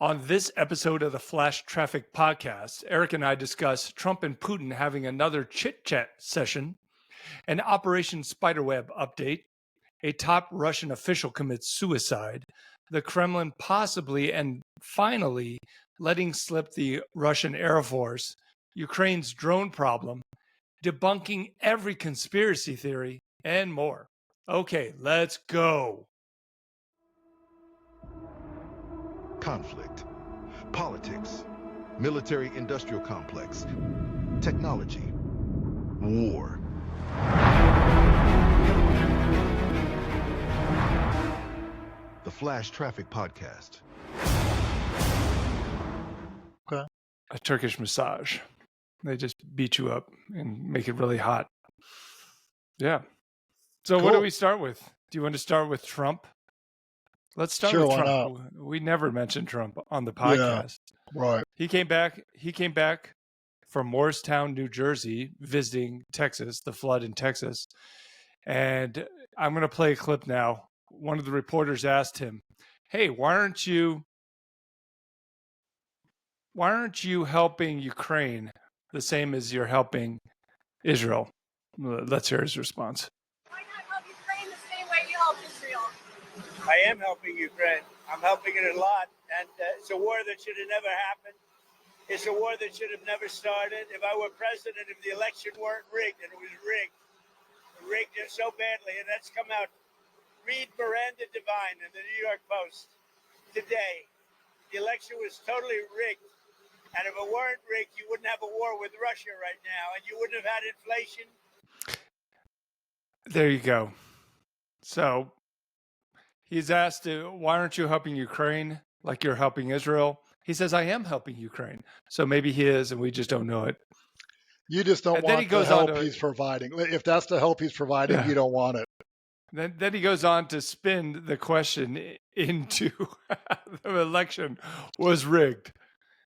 On this episode of the Flash Traffic Podcast, Eric and I discuss Trump and Putin having another chit-chat session, an Operation Spiderweb update, a top Russian official commits suicide, the Kremlin possibly and finally letting slip the Russian Air Force, Ukraine's drone problem, debunking every conspiracy theory, and more. Okay, let's go. Conflict, politics, military-industrial complex, technology, war. The Flash Traffic Podcast. Okay. A Turkish massage. They just beat you up and make it really hot. Yeah. So Cool. What do we start with? Do you want to start with Trump? Let's start Sure, with why Trump. not? We never mentioned Trump on the podcast. Yeah, right. He came back from Morristown, New Jersey, visiting Texas, the flood in Texas. And I'm going to play a clip now. One of the reporters asked him, "Hey, why aren't you helping Ukraine the same as you're helping Israel?" Let's hear his response. Why not help Ukraine the same way you help Israel? I am helping Ukraine. I'm helping it a lot. And it's a war that should have never happened. It's a war that should have never started. If I were president, if the election weren't rigged, and it was rigged it so badly, and that's come out. Read Miranda Devine in the New York Post today. The election was totally rigged. And if it weren't rigged, you wouldn't have a war with Russia right now, and you wouldn't have had inflation. There you go. So he's asked, why aren't you helping Ukraine like you're helping Israel? He says, I am helping Ukraine. So maybe he is, and we just don't know it. You just don't And then want he goes the on help to- he's providing. If that's the help he's providing, Yeah. you don't want it. Then he goes on to spin the question into the election was rigged.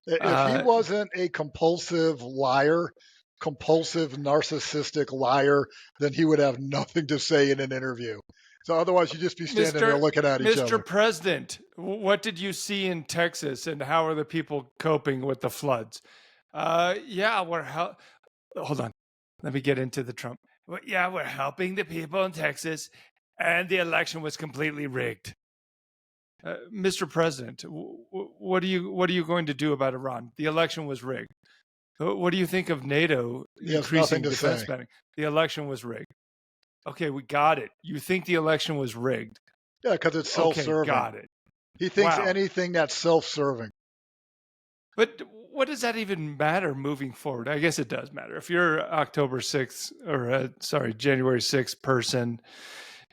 If he wasn't a compulsive liar, compulsive narcissistic liar, then he would have nothing to say in an interview. So otherwise, you'd just be standing there looking at each Mr. other. President, what did you see in Texas, and how are the people coping with the floods? Hold on. Let me get into the Trump. Well, yeah, we're helping the people in Texas, and the election was completely rigged. Mr. President, what are you going to do about Iran? The election was rigged. What do you think of NATO He has increasing nothing to defense say. spending? The election was rigged. Okay, we got it. You think the election was rigged? Yeah, because it's Okay, self-serving. got it. He thinks Wow. anything that's self-serving. But what does that even matter moving forward? I guess it does matter. If you're January 6th person,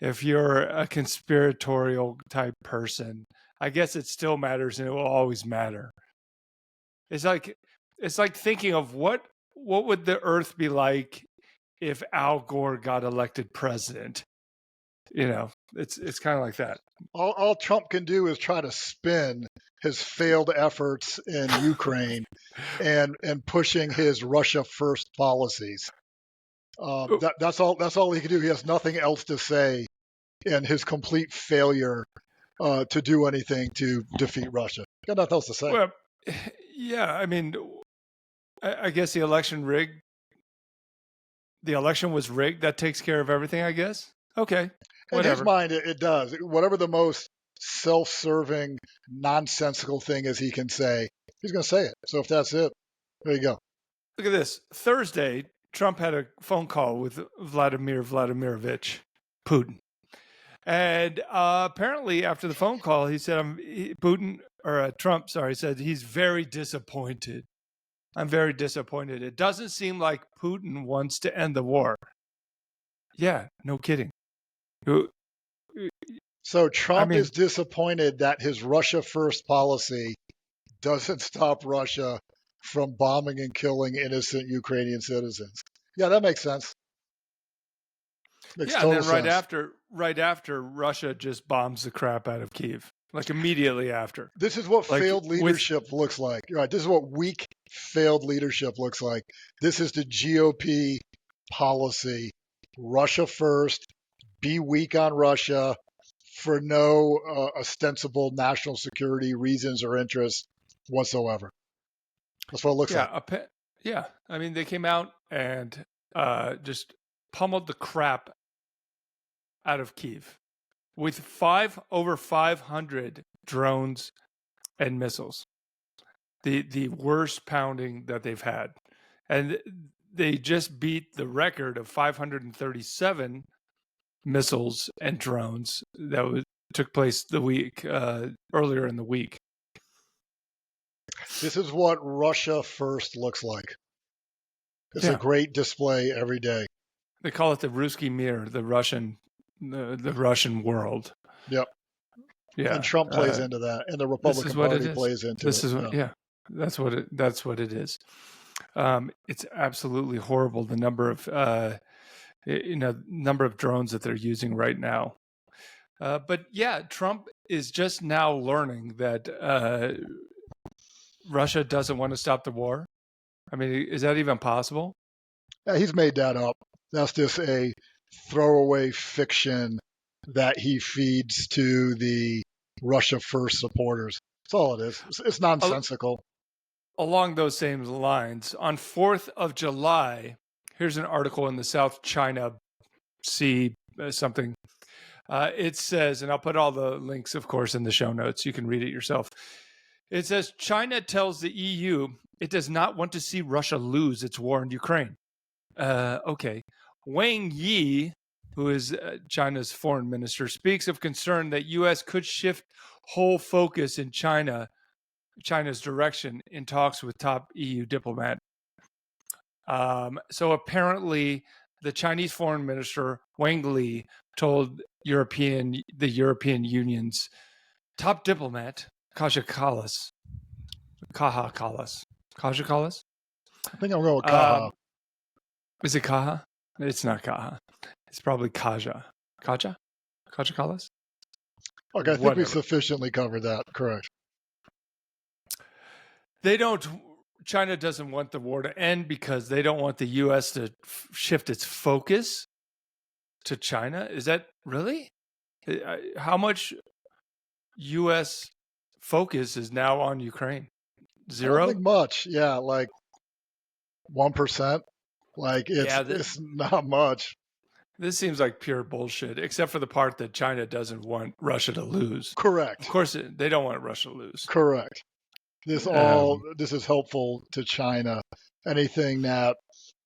if you're a conspiratorial type person, I guess it still matters, and it will always matter. It's like thinking of what would the earth be like if Al Gore got elected president? You know, it's kind of like that. All Trump can do is try to spin his failed efforts in Ukraine and pushing his Russia first policies. That's all he can do. He has nothing else to say in his complete failure to do anything to defeat Russia. Got nothing else to say. Well, yeah, I mean, I guess the election rigged. The election was rigged. That takes care of everything, I guess. Okay, In whatever. his mind, it does. Whatever the most self-serving, nonsensical thing is he can say, he's going to say it. So if that's it, there you go. Look at this. Thursday, Trump had a phone call with Vladimir Vladimirovich Putin. And apparently after the phone call, he said, Trump said he's very disappointed. I'm very disappointed. It doesn't seem like Putin wants to end the war. Yeah, no kidding. So Trump is disappointed that his Russia first policy doesn't stop Russia from bombing and killing innocent Ukrainian citizens. Yeah, that makes sense. Makes and then total sense. right after Russia just bombs the crap out of Kyiv, like immediately after. This is what Like, failed leadership looks like. Right. This is what weak failed leadership looks like. This is the GOP policy. Russia first, be weak on Russia for no ostensible national security reasons or interests, whatsoever. That's what it looks like. Yeah. I mean, they came out and just pummeled the crap out of Kyiv with over 500 drones and missiles. The worst pounding that they've had. And they just beat the record of 537 missiles and drones that took place the week earlier in the week. This is what Russia first looks like. It's a great display every day. They call it the Ruski Mir, the Russian world. Yep. Yeah. And Trump plays into that, and the Republican Party plays into it. That's what it is. It's absolutely horrible, the number of drones that they're using right now. But yeah, Trump is just now learning that Russia doesn't want to stop the war. I mean, is that even possible? Yeah, he's made that up. That's just a throwaway fiction that he feeds to the Russia First supporters. That's all it is. It's nonsensical. Along those same lines, on 4th of July, here's an article in the South China Sea something. It says, and I'll put all the links, of course, in the show notes. You can read it yourself. It says, China tells the EU it does not want to see Russia lose its war in Ukraine. Okay. Wang Yi, who is China's foreign minister, speaks of concern that U.S. could shift whole focus in China's direction in talks with top EU diplomat. So apparently, the Chinese foreign minister Wang Li told the European Union's top diplomat Kaja Kallas. I think I'm going with Kaja. Is it Kaja? It's not Kaja. It's probably Kaja. Kaja Kallas? Okay, I think we sufficiently covered that. Correct. China doesn't want the war to end because they don't want the U.S. to shift its focus to China. Is that really? How much U.S. focus is now on Ukraine? 0? I don't think much. Yeah, like 1%. Like it's not much. This seems like pure bullshit, except for the part that China doesn't want Russia to lose. Correct. Of course, they don't want Russia to lose. Correct. This is helpful to China. Anything that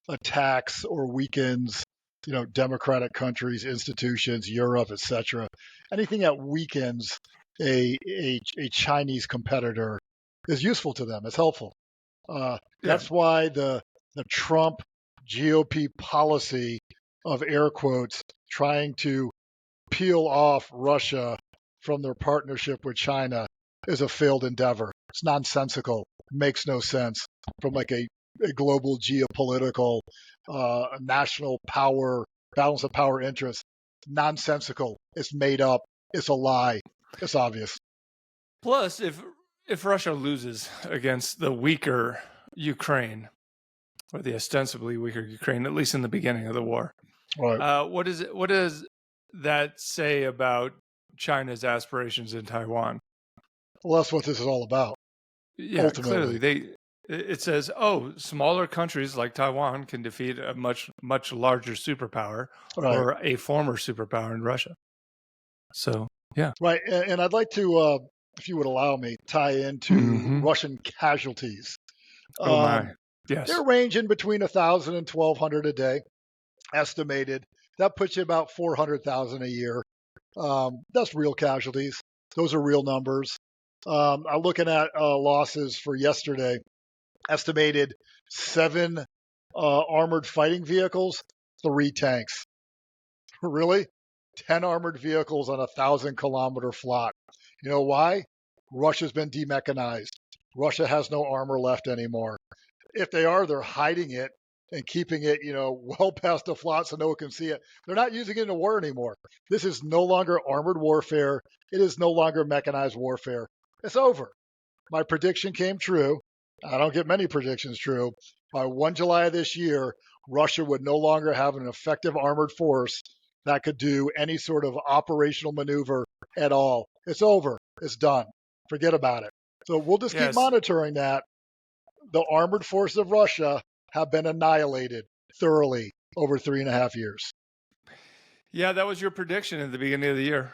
attacks or weakens, democratic countries, institutions, Europe, etc. Anything that weakens a Chinese competitor is useful to them. It's helpful. That's why the Trump GOP policy of air quotes trying to peel off Russia from their partnership with China is a failed endeavor. It's nonsensical. It makes no sense from like a global geopolitical national power balance of power interest. Nonsensical. It's made up. It's a lie. It's obvious. Plus, if Russia loses against the weaker Ukraine, or the ostensibly weaker Ukraine, at least in the beginning of the war, right. What does that say about China's aspirations in Taiwan? Well, that's what this is all about. Yeah, ultimately. Clearly, it says, smaller countries like Taiwan can defeat a much larger superpower, right. or a former superpower in Russia. So, yeah. Right, and I'd like to, if you would allow me, tie into Russian casualties. Oh my, yes. They're ranging between 1,000 and 1,200 a day, estimated. That puts you about 400,000 a year. That's real casualties. Those are real numbers. I'm looking at losses for yesterday. Estimated 7 armored fighting vehicles, 3 tanks. Really? 10 armored vehicles on a 1,000-kilometer flock. You know why? Russia's been demechanized. Russia has no armor left anymore. If they are, they're hiding it and keeping it, well past the flot so no one can see it. They're not using it in a war anymore. This is no longer armored warfare. It is no longer mechanized warfare. It's over. My prediction came true. I don't get many predictions true. By 1 July of this year, Russia would no longer have an effective armored force that could do any sort of operational maneuver at all. It's over. It's done. Forget about it. So we'll just keep Yes. monitoring that. The armored forces of Russia have been annihilated thoroughly over 3.5 years. Yeah, that was your prediction at the beginning of the year.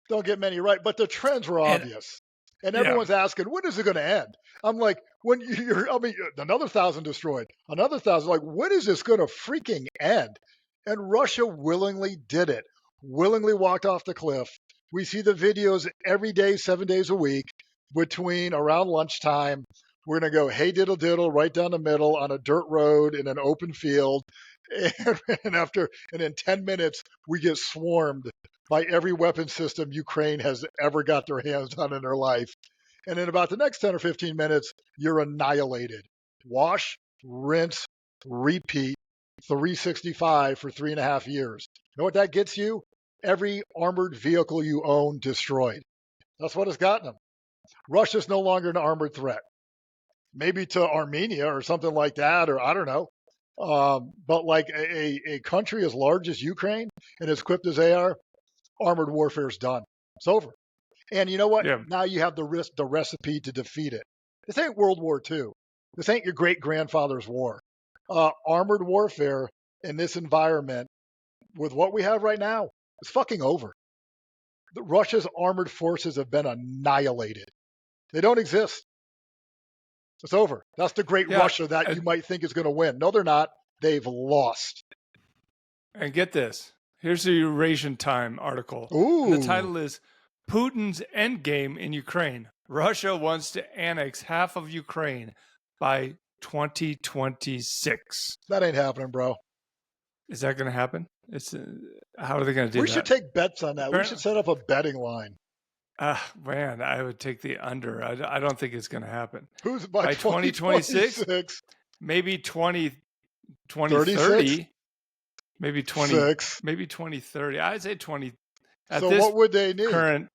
Don't get many right, but the trends were And- obvious. And yeah. everyone's asking, when is it going to end? I'm like, when another 1,000 destroyed, another 1,000. Like, when is this going to freaking end? And Russia willingly did it, willingly walked off the cliff. We see the videos every day, 7 days a week, between around lunchtime. We're going to go, hey, diddle diddle, right down the middle on a dirt road in an open field. And in 10 minutes, we get swarmed by every weapon system Ukraine has ever got their hands on in their life. And in about the next 10 or 15 minutes, you're annihilated. Wash, rinse, repeat, 365 for 3.5 years. You know what that gets you? Every armored vehicle you own destroyed. That's what it's gotten them. Russia's no longer an armored threat. Maybe to Armenia or something like that, or I don't know. But like a country as large as Ukraine and as equipped as they are, armored warfare is done. It's over. And you know what? Yeah. Now you have the recipe to defeat it. This ain't World War II. This ain't your great-grandfather's war. Armored warfare in this environment with what we have right now is fucking over. Russia's armored forces have been annihilated. They don't exist. It's over. That's the great Yeah, Russia that you might think is going to win. No, they're not. They've lost. And get this. Here's the Eurasian Time article. Ooh. The title is Putin's Endgame in Ukraine. Russia wants to annex half of Ukraine by 2026. That ain't happening, bro. Is that going to happen? How are they going to do We that? should take bets on that. We Apparently- should set up a betting line. Man, I would take the under. I don't think it's going to happen. Who's by, By 2026? 2026? Maybe 2030. Maybe 20. Six. Maybe 2030. I'd say 20. At So this what would they need? current,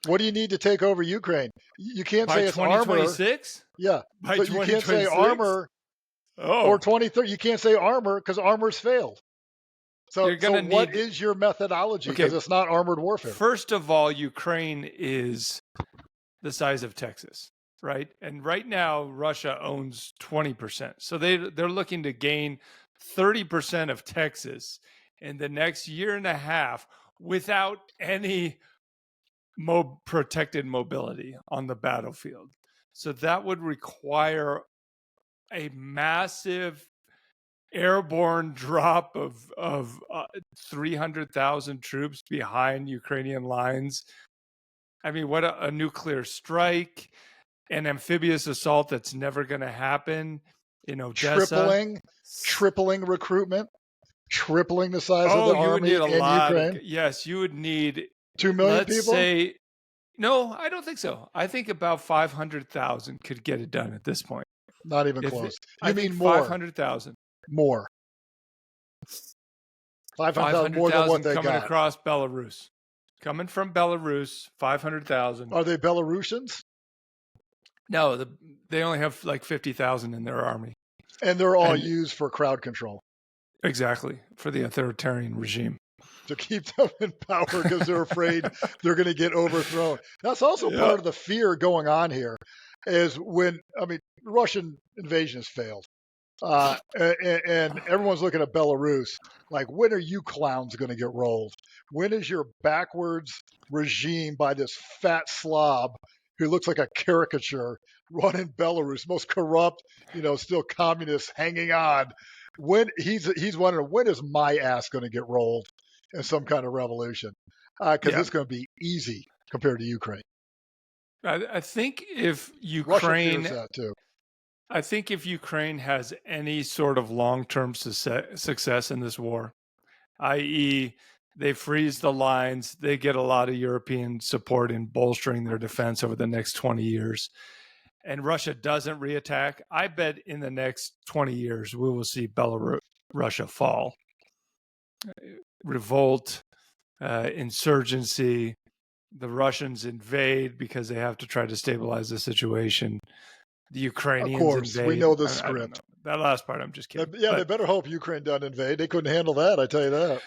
What do you need to take over Ukraine? You can't by say it's armor. 2026? Yeah, By but you can't say 2026? armor Oh, or 2030. You can't say armor because armor's failed. So, You're gonna what need- is your methodology? Okay. Because it's not armored warfare. first of all, Ukraine is the size of Texas, right? And right now, Russia owns 20%. So they're looking to gain 30% of Texas in the next year and a half without any protected mobility on the battlefield. So that would require a massive airborne drop of 300,000 troops behind Ukrainian lines. I mean, what a nuclear strike, an amphibious assault that's never going to happen in Odessa. Tripling recruitment, tripling the size of the You would army need a in lot. Ukraine. Yes, you would need 2 million let's people. say, no, I don't think so. I think about 500,000 could get it done at this point. Not even If close. it- You I mean think more? 500,000. More. 500,000 more than what 500,000 they coming got. across Belarus. Coming from Belarus, 500,000. Are they Belarusians? No, they only have like 50,000 in their army. And they're all And- used for crowd control Exactly, for the authoritarian regime. to keep them in power because they're afraid they're going to get overthrown. That's also Yeah. part of the fear going on here is Russian invasion has failed. And everyone's looking at Belarus like, when are you clowns going to get rolled? When is your backwards regime by this fat slob who looks like a caricature running Belarus, most corrupt, still communist hanging on? When he's wondering, when is my ass going to get rolled in some kind of revolution? Because Yeah. it's going to be easy compared to Ukraine. I think if Russia Ukraine, fears that too. I think if Ukraine has any sort of long-term success in this war, i.e., they freeze the lines, they get a lot of European support in bolstering their defense over the next 20 years, and Russia doesn't reattack, I bet in the next 20 years we will see Russia fall. Revolt, insurgency, the Russians invade because they have to try to stabilize the situation. The Ukrainians Of course, invade. we know the I don't script. know. That last part, I'm just kidding. Yeah, they But better hope Ukraine doesn't invade. They couldn't handle that, I tell you that.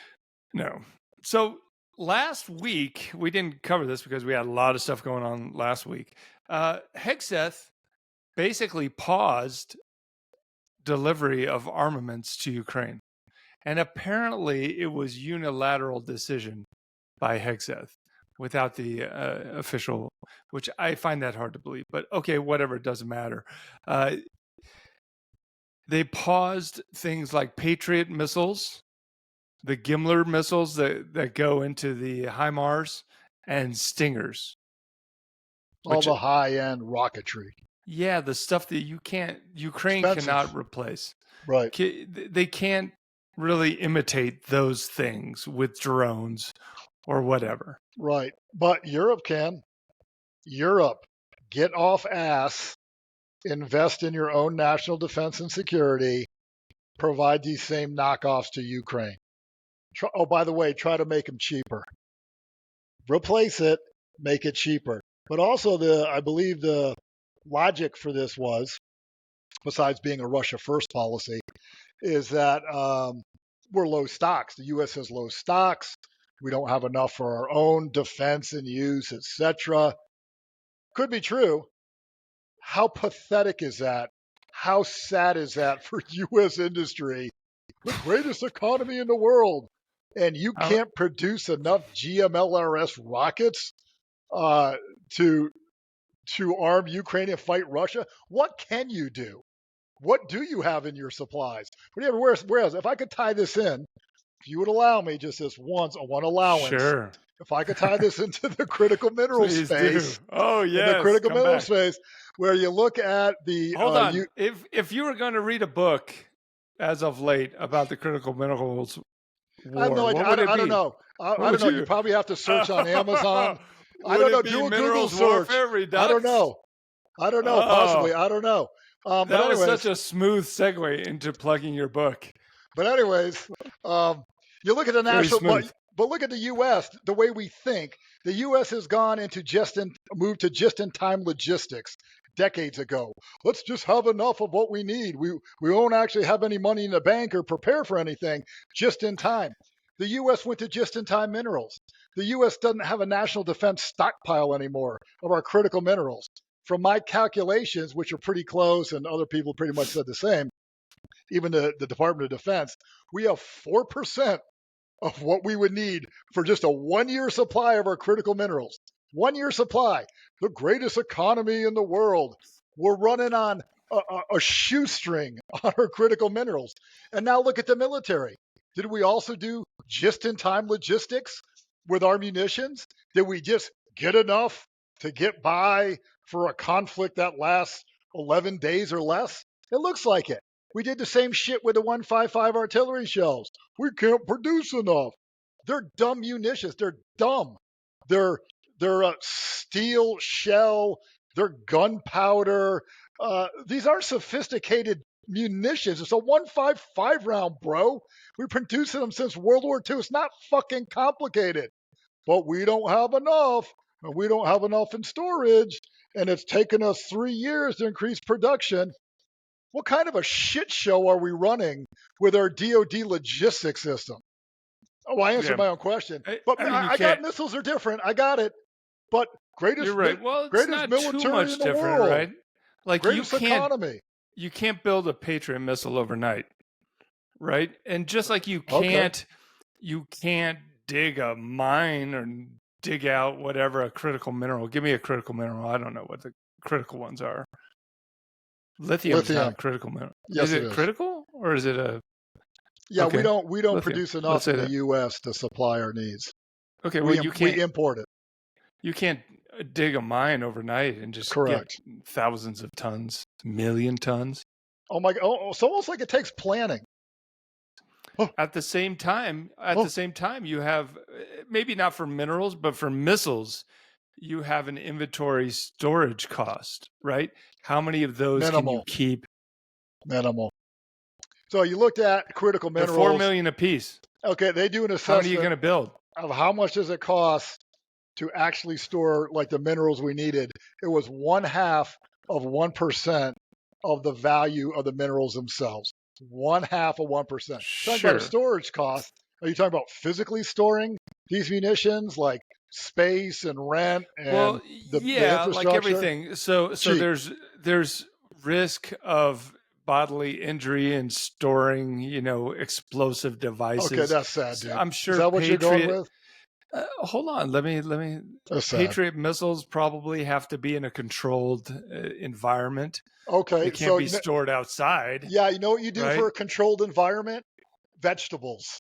no. So last week, we didn't cover this because we had a lot of stuff going on last week. Hegseth basically paused delivery of armaments to Ukraine. And apparently it was unilateral decision by Hegseth without the official, which I find that hard to believe. But okay, whatever, it doesn't matter. They paused things like Patriot missiles, the Gimler missiles that go into the HIMARS, and Stingers. All the high-end rocketry. Yeah, the stuff that Ukraine Expensive. cannot replace. Right. They can't really imitate those things with drones or whatever. Right. But Europe can. Europe, get off ass, invest in your own national defense and security, provide these same knockoffs to Ukraine. Oh, by the way, try to make them cheaper. Replace it, make it cheaper. But also, I believe the logic for this was, besides being a Russia first policy, is that we're low stocks. The U.S. has low stocks. We don't have enough for our own defense and use, etc. Could be true. How pathetic is that? How sad is that for U.S. industry? The greatest economy in the world. And you can't produce enough GMLRS rockets to arm Ukraine and fight Russia? What can you do? What do you have in your supplies? Whereas, if I could tie this in, if you would allow me just this once, one allowance. Sure. If I could tie this into the critical mineral Please space. do. Oh, yes. The critical come mineral back. space, where you look at the... Hold on. If you were going to read a book as of late about the critical minerals war, I have no idea. what would it I don't be? know. I don't know. You probably have to search on Amazon. I Would don't know. it be Do a Google minerals search. warfare redux? I don't know. Possibly. I don't know. But That was anyways, such a smooth segue into plugging your book. But anyways, you look at the Very national, smooth. but look at the U.S. The way we think, the U.S. has gone into moved to just-in-time logistics decades ago. Let's just have enough of what we need. We won't actually have any money in the bank or prepare for anything. Just in time. The U.S. went to just-in-time minerals. The U.S. doesn't have a national defense stockpile anymore of our critical minerals. From my calculations, which are pretty close, and other people pretty much said the same, even the Department of Defense, we have 4% of what we would need for just a 1-year supply of our critical minerals. 1-year supply, the greatest economy in the world. We're running on a shoestring on our critical minerals. And now look at the military. Did we also do just-in-time logistics with our munitions? Did we just get enough to get by for a conflict that lasts 11 days or less? It looks like it. We did the same shit with the 155 artillery shells. We can't produce enough. They're dumb munitions. They're dumb. They're steel shell. They're gunpowder. These aren't sophisticated munitions. It's a 155 round, bro. We've been producing them since World War II. It's not fucking complicated. But we don't have enough, and we don't have enough in storage, and it's taken us 3 years to increase production. What kind of a shit show are we running with our DoD logistics system? Oh, I answered my own question. But I got missiles are different. I got it. But greatest, You're right. Well, it's greatest not military too much in the different, world. right? Like Greatest economy. You can't build a Patriot missile overnight, right? And just like you can't dig a mine or dig out whatever a critical mineral. Give me a critical mineral. I don't know what the critical ones are. Lithium's not a critical mineral. Yes, is it critical or is it a? Yeah, okay. we don't Lithium. produce enough in the U.S. to supply our needs. Okay, well we import it. You can't dig a mine overnight and just get thousands of tons, million tons. Oh my God! Oh, it's almost like it takes planning. At the same time, you have maybe not for minerals, but for missiles, you have an inventory storage cost, right? How many of those can you keep? Minimal. So you looked at critical minerals. They're $4 million a piece. Okay, they do an assessment. How many are you going to build? Of how much does it cost to actually store like the minerals we needed? It was 0.5% of the value of the minerals themselves. 0.5%. Sure. Talking about a storage cost. Are you talking about physically storing these munitions, like space and rent and Well, the yeah, like infrastructure? everything. So Cheap. there's risk of bodily injury and storing, explosive devices. Okay, that's sad, dude. I'm sure Is that what you're going with? Hold on, let me. That's sad. Patriot missiles probably have to be in a controlled environment. Okay, They can't be stored outside. Yeah, you know what you do right? for a controlled environment? Vegetables.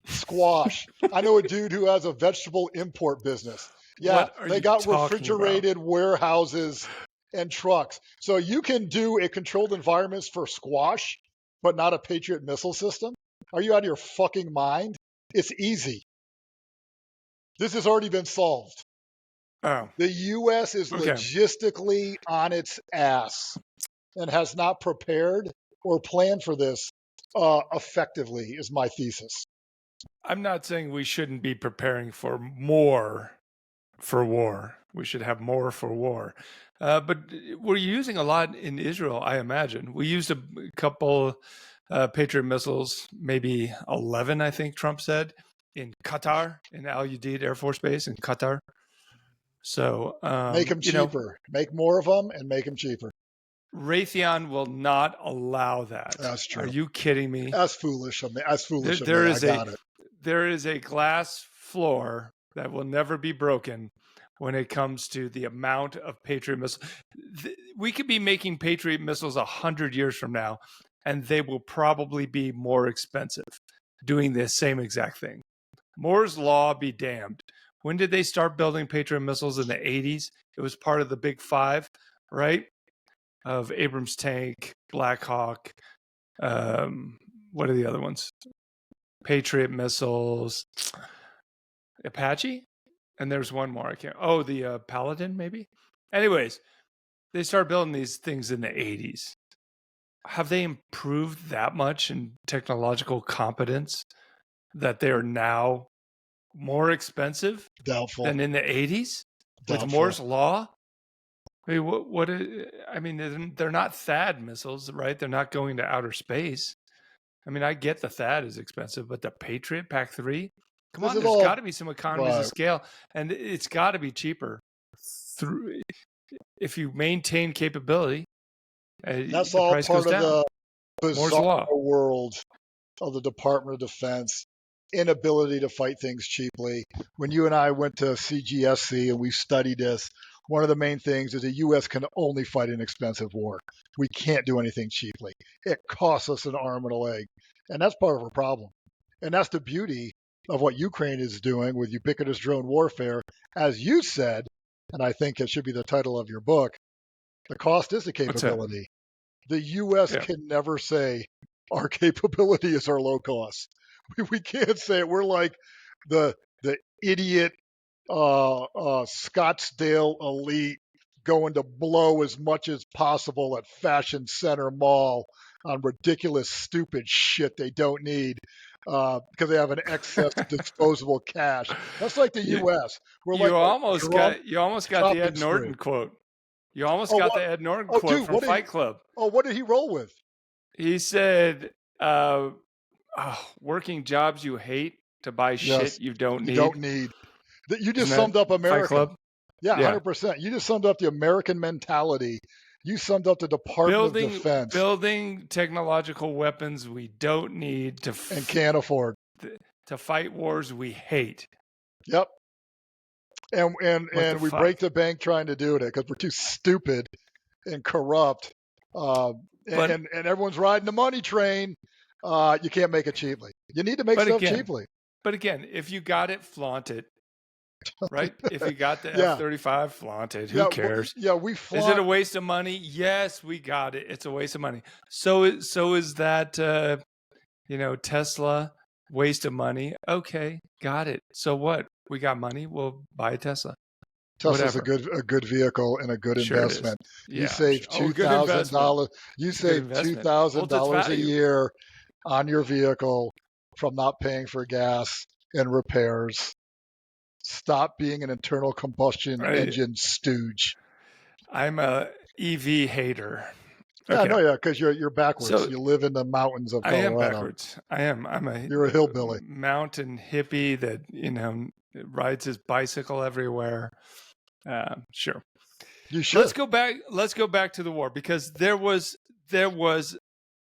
Squash. I know a dude who has a vegetable import business. Yeah, What are they you got talking about? refrigerated warehouses and trucks. So you can do a controlled environments for squash, but not a Patriot missile system? Are you out of your fucking mind? It's easy. This has already been solved. Oh, The U.S. is Okay. logistically on its ass and has not prepared or planned for this effectively, is my thesis. I'm not saying we shouldn't be preparing for more for war. We should have more for war. But we're using a lot in Israel, I imagine. We used a couple Patriot missiles, maybe 11, I think Trump said, in Qatar, in Al Udeid Air Force Base in Qatar. So Make them cheaper. Make more of them and make them cheaper. Raytheon will not allow that. That's true. Are you kidding me? That's foolish of me. That's foolish of There me. is I got it. There is a glass floor that will never be broken when it comes to the amount of Patriot missiles. We could be making Patriot missiles 100 years from now, and they will probably be more expensive doing the same exact thing. Moore's Law be damned. When did they start building Patriot missiles? In the 80s? It was part of the Big Five, right? Of Abrams tank, Black Hawk. What are the other ones? Patriot missiles, Apache, and there's one more. I can't. Oh, the Paladin, maybe. Anyways, they started building these things in the 80s. Have they improved that much in technological competence that they are now more expensive Doubtful. than in the 80s with Doubtful. Moore's Law? I mean, I mean, they're not THAAD missiles, right? They're not going to outer space. I mean, I get the THAAD is expensive, but the Patriot PAC-3? Come on, there's got to be some economies of scale, and it's got to be cheaper if you maintain capability. That's the all price part goes of down. the Moore's Law. bizarre world of the Department of Defense, inability to fight things cheaply. When you and I went to CGSC and we studied this, one of the main things is the U.S. can only fight an expensive war. We can't do anything cheaply. It costs us an arm and a leg. And that's part of our problem. And that's the beauty of what Ukraine is doing with ubiquitous drone warfare. As you said, and I think it should be the title of your book, the cost is the capability. The U.S. can never say our capability is our low cost. We can't say it. We're like the idiot Scottsdale elite going to blow as much as possible at Fashion Center Mall on ridiculous, stupid shit they don't need because they have an excess disposable cash. That's like the U.S. We're You almost got the Ed Norton quote. You almost got the Ed Norton quote from Fight Club. Oh, what did he roll with? He said, "Working jobs you hate to buy shit you don't need." You don't need. You just summed up America. Fight Club? Yeah, 100%. You just summed up the American mentality. You summed up the Department of Defense. Building technological weapons we don't need and can't afford to fight wars we hate. Yep. And we break the bank trying to do it because we're too stupid and corrupt. And everyone's riding the money train. You can't make it cheaply. You need to make stuff cheaply. But again, if you got it, flaunt it. Right? If you got the F-35, flaunt it. Who cares? We flaunt. Is it a waste of money? Yes, we got it. It's a waste of money. So is that Tesla waste of money? Okay, got it. So what? We got money. We'll buy a Tesla. Tesla's a good vehicle and a good investment. You save $2,000. You save $2,000 a year on your vehicle from not paying for gas and repairs. Stop being an internal combustion engine stooge. I'm a EV hater. Yeah, Okay. no, yeah, because you're backwards. So- you live in the mountains of I Colorado. am backwards. I am. I'm a You're a hillbilly. mountain hippie that rides his bicycle everywhere. Sure. You should. Let's go back. Let's go back to the war, because there was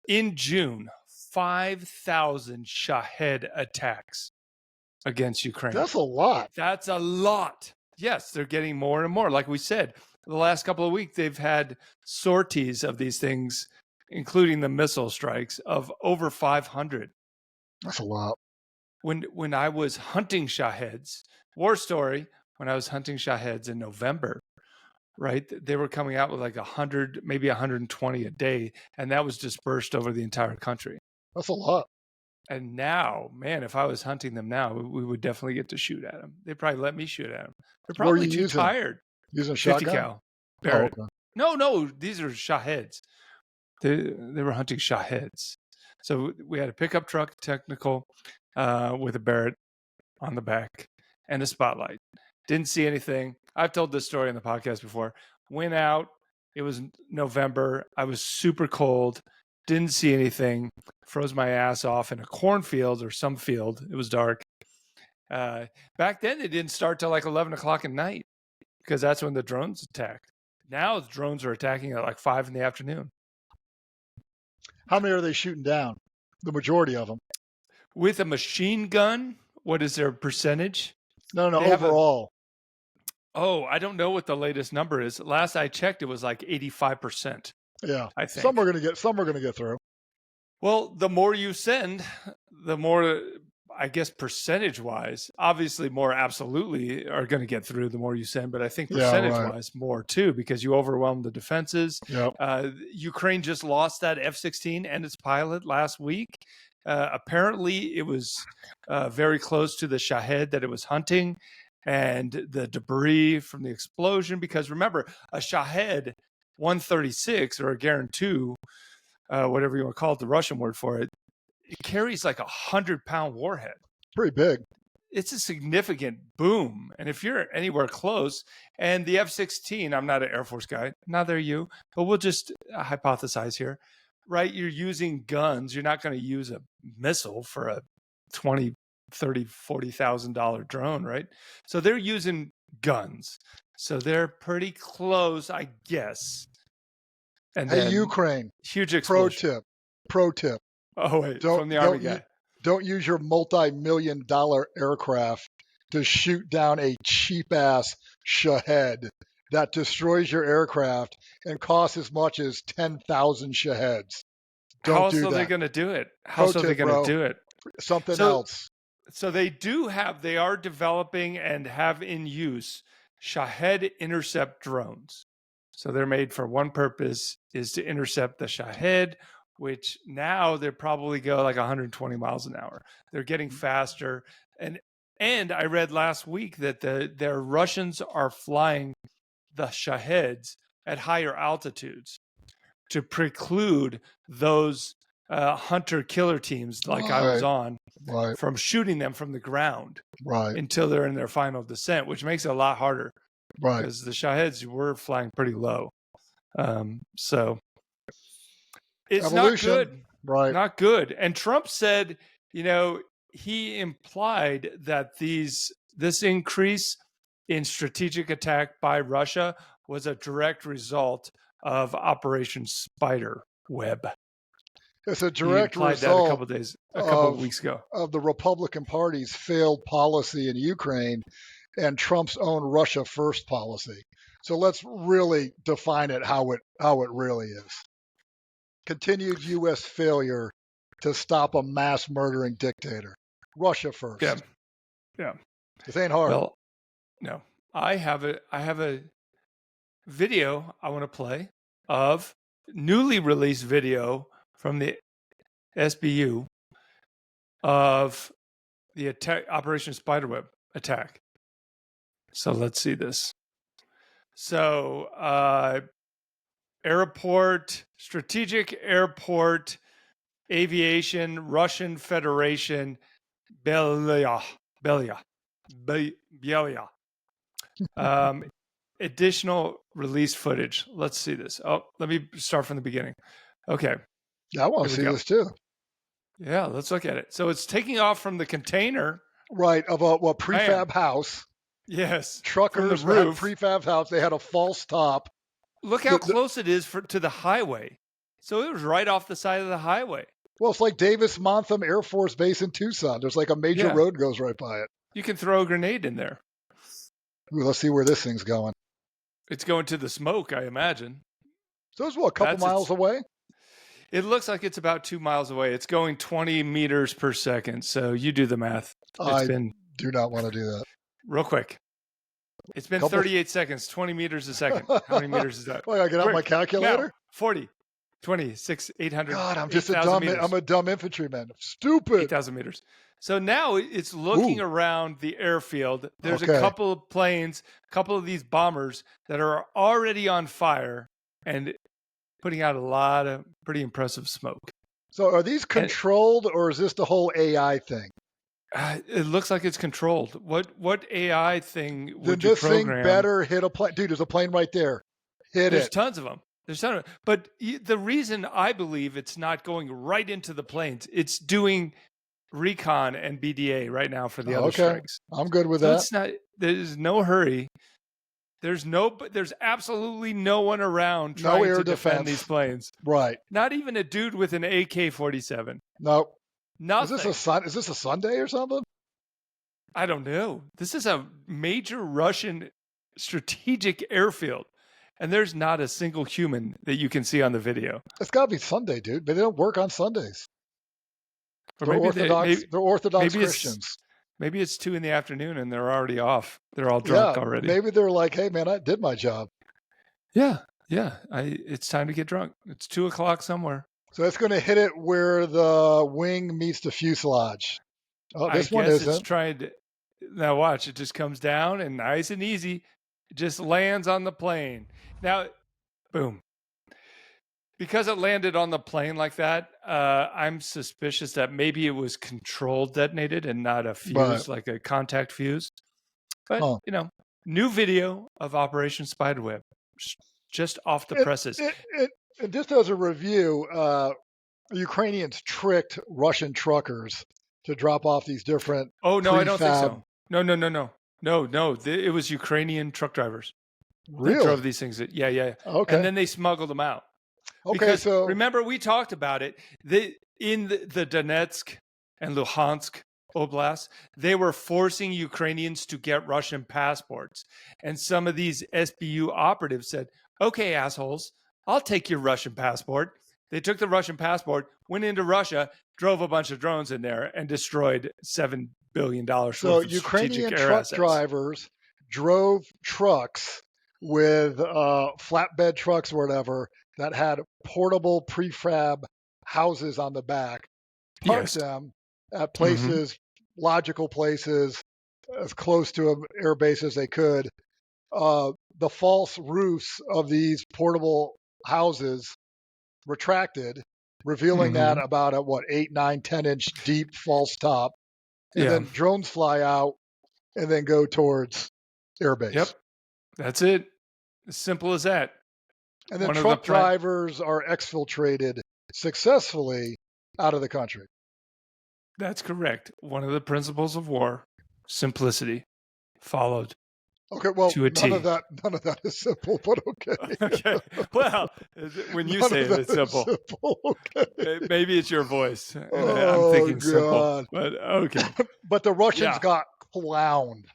in June 5,000 Shahed attacks against Ukraine. That's a lot. That's a lot. Yes, they're getting more and more. Like we said, the last couple of weeks they've had sorties of these things, including the missile strikes, of over 500. That's a lot. When I was hunting Shaheds, war story, when I was hunting Shaheds in November, right, they were coming out with like 100, maybe 120 a day, and that was dispersed over the entire country. That's a lot. And now, man, if I was hunting them now, we would definitely get to shoot at them. They'd probably let me shoot at them. They're What were probably you too using? tired. Using a 50 shotgun? cal. Barrett. Oh, okay. No, these are Shaheds. They were hunting Shaheds. So we had a pickup truck, technical, with a Barrett on the back and a spotlight. Didn't see anything. I've told this story on the podcast before. Went out. It was November. I was super cold. Didn't see anything. Froze my ass off in a cornfield or some field. It was dark. Back then, it didn't start till like 11 o'clock at night, because that's when the drones attacked. Now the drones are attacking at like 5 in the afternoon. How many are they shooting down? The majority of them. With a machine gun, what is their percentage? No, They have overall. I don't know what the latest number is. Last I checked, it was like 85%. Yeah. I think. Some are gonna get through. Well, the more you send, the more, I guess, percentage-wise, obviously more absolutely are going to get through the more you send, but I think Yeah, right. percentage-wise more too, because you overwhelm the defenses. Yep. Ukraine just lost that F-16 and its pilot last week. Apparently, it was very close to the Shahed that it was hunting, and the debris from the explosion, because remember, a Shahed 136 or a Garand 2, whatever you want to call it, the Russian word for it, it carries like 100-pound warhead. Pretty big. It's a significant boom. And if you're anywhere close, and the F-16, I'm not an Air Force guy, neither are you, but we'll just hypothesize here, right? You're using guns. You're not going to use a missile for a $20,000, $30,000, $40,000 drone, right? So they're using guns. So they're pretty close, I guess. And Hey, then Ukraine. huge explosion. Pro tip. Oh, wait, from the Army guy. Don't use your multi-million-dollar aircraft to shoot down a cheap-ass Shahed that destroys your aircraft and costs as much as 10,000 Shaheds. How else do are they that. going to do it? How Pro else are they tip, going bro. to do it? Something So- else. So they are developing and have in use Shahed intercept drones. So they're made for one purpose, is to intercept the Shahed, which now they probably go like 120 miles an hour. They're getting faster. And I read last week that their Russians are flying the Shaheds at higher altitudes to preclude those hunter-killer teams like I was on Right. from shooting them from the ground Right. until they're in their final descent, which makes it a lot harder Right. because the Shaheds were flying pretty low. So it's Evolution. not good. Right. Not good. And Trump said, he implied that this increase in strategic attack by Russia was a direct result of Operation Spiderweb. It's a He direct implied that result a couple of of- weeks ago. of the Republican Party's failed policy in Ukraine and Trump's own Russia first policy. So let's really define it how it really is. Continued U.S. failure to stop a mass murdering dictator. Russia first. Yeah. This ain't hard. Well, no. I have a video I want to play of newly released video from the SBU of the attack, Operation Spiderweb attack. So let's see this. So, strategic airport, aviation, Russian Federation, Belia. additional release footage. Let's see this. Oh, let me start from the beginning. Okay. Yeah, I want to Here we see go. this too. Yeah, let's look at it. So it's taking off from the container. Right, of a prefab house. Yes. Truckers from the had a roof. prefab house. They had a false top. Look how close it is to the highway. So it was right off the side of the highway. Well, it's like Davis-Monthan Air Force Base in Tucson. There's like a major road goes right by it. You can throw a grenade in there. Ooh, let's see where this thing's going. It's going to the smoke, I imagine. So it's a couple miles away? It looks like it's about 2 miles away. It's going 20 meters per second. So you do the math. I do not want to do that. Real quick. It's been 38 seconds, 20 meters a second. How many meters is that? Well, I got to get out my calculator? Now, 40, 20, 6, 800. God, I'm a dumb infantryman. Stupid. 8,000 meters. So now it's looking around the airfield. There's a couple of planes, a couple of these bombers that are already on fire and putting out a lot of pretty impressive smoke. So are these controlled or is this the whole AI thing? It looks like it's controlled. What AI thing would you this program? Thing better hit a plane. Dude, there's a plane right there. There's tons of them. But the reason I believe it's not going right into the planes, it's doing recon and BDA right now for the other strikes. I'm good with that. There's no hurry. There's absolutely no one around trying to defend these planes. Right. Not even a dude with an AK-47. No. Nothing. Is this a Sunday or something? I don't know. This is a major Russian strategic airfield, and there's not a single human that you can see on the video. It's got to be Sunday, dude. But they don't work on Sundays. Or they're Orthodox Christians. Maybe it's 2 p.m. and they're already off. They're all drunk already. Maybe they're like, hey, man, I did my job. Yeah. It's time to get drunk. It's 2:00 somewhere. So it's going to hit it where the wing meets the fuselage. Oh, this one isn't. It's trying to. Now watch, it just comes down and nice and easy. It just lands on the plane. Now, boom. Because it landed on the plane like that, I'm suspicious that maybe it was controlled detonated and not a fuse, like a contact fuse. But, new video of Operation Spiderweb, just off the presses. And just as a review, Ukrainians tricked Russian truckers to drop off these different. Oh, no, I don't think so. No. It was Ukrainian truck drivers. Really? That drove these things. Yeah. Okay. And then they smuggled them out. Okay, because, so remember we talked about it. In the Donetsk and Luhansk Oblast, they were forcing Ukrainians to get Russian passports. And some of these SBU operatives said, okay, assholes, I'll take your Russian passport. They took the Russian passport, went into Russia, drove a bunch of drones in there, and destroyed $7 billion worth of Ukrainian strategic air truck assets. drivers drove trucks with flatbed trucks or whatever that had portable prefab houses on the back, parked them at places, logical places, as close to an air base as they could. The false roofs of these portable houses retracted, revealing that about a 8, 9, 10-inch deep false top. And then drones fly out and then go towards airbase. Yep. That's it. As simple as that. And then truck drivers are exfiltrated successfully out of the country. That's correct. One of the principles of war, simplicity, followed. Okay, well, to a none of that is simple, but okay. Okay. Well, when you say it's simple. Okay. Maybe it's your voice. I'm thinking simple. But okay. But the Russians got clowned.